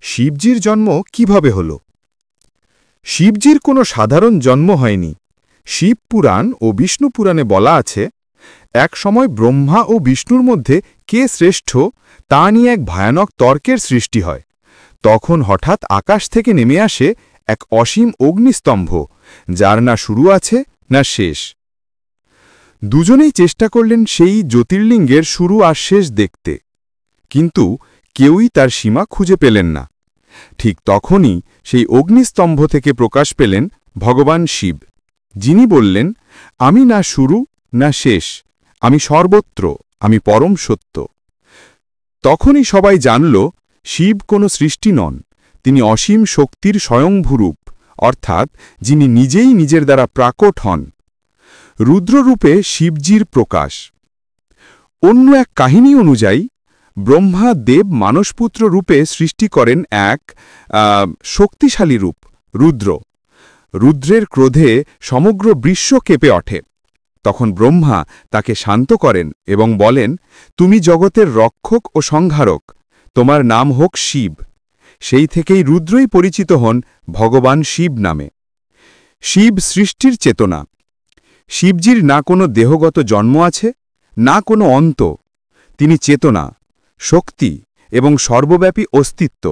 শিবজির জন্ম কিভাবে হল? শিবজির কোনো সাধারণ জন্ম হয়নি। শিব পুরাণ ও বিষ্ণু পুরাণে বলা আছে, এক সময় ব্রহ্মা ও বিষ্ণুর মধ্যে কে শ্রেষ্ঠ তা নিয়ে এক ভয়ানক তর্কের সৃষ্টি হয়। তখন হঠাৎ আকাশ থেকে নেমে আসে এক অসীম অগ্নিস্তম্ভ, যার না শুরু আছে না শেষ। দুজনেই চেষ্টা করলেন সেই জ্যোতির্লিঙ্গের শুরু আর শেষ দেখতে, কিন্তু কেউই তার সীমা খুঁজে পেলেন না। ঠিক তখনই সেই অগ্নিস্তম্ভ থেকে প্রকাশ পেলেন ভগবান শিব, যিনি বললেন, আমি না শুরু না শেষ, আমি সর্বত্র, আমি পরম সত্য। তখনই সবাই জানল, শিব কোনো সৃষ্টি নন, তিনি অসীম শক্তির স্বয়ংভূরূপ, অর্থাৎ যিনি নিজেই নিজের দ্বারা প্রাকট হন। রুদ্ররূপে শিবজির প্রকাশ। অন্য এক কাহিনী অনুযায়ী ব্রহ্মা দেব মানসপুত্র রূপে সৃষ্টি করেন এক শক্তিশালী রূপ, রুদ্র। রুদ্রের ক্রোধে সমগ্র বিশ্ব কেঁপে ওঠে। তখন ব্রহ্মা তাকে শান্ত করেন এবং বলেন, তুমি জগতের রক্ষক ও সংহারক, তোমার নাম হোক শিব। সেই থেকেই রুদ্রই পরিচিত হন ভগবান শিব নামে। শিব সৃষ্টির চেতনা। শিবজির না কোনো দেহগত জন্ম আছে, না কোনো অন্ত। তিনি চেতনা, শক্তি এবং সর্বব্যাপী অস্তিত্ব।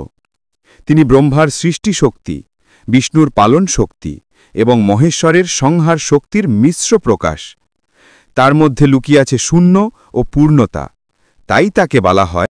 তিনি ব্রহ্মার সৃষ্টি শক্তি, বিষ্ণুর পালন শক্তি এবং মহেশ্বরের সংহার শক্তির মিশ্র প্রকাশ। তার মধ্যে লুকিয়ে আছে শূন্য ও পূর্ণতা, তাই তাকে বলা হয়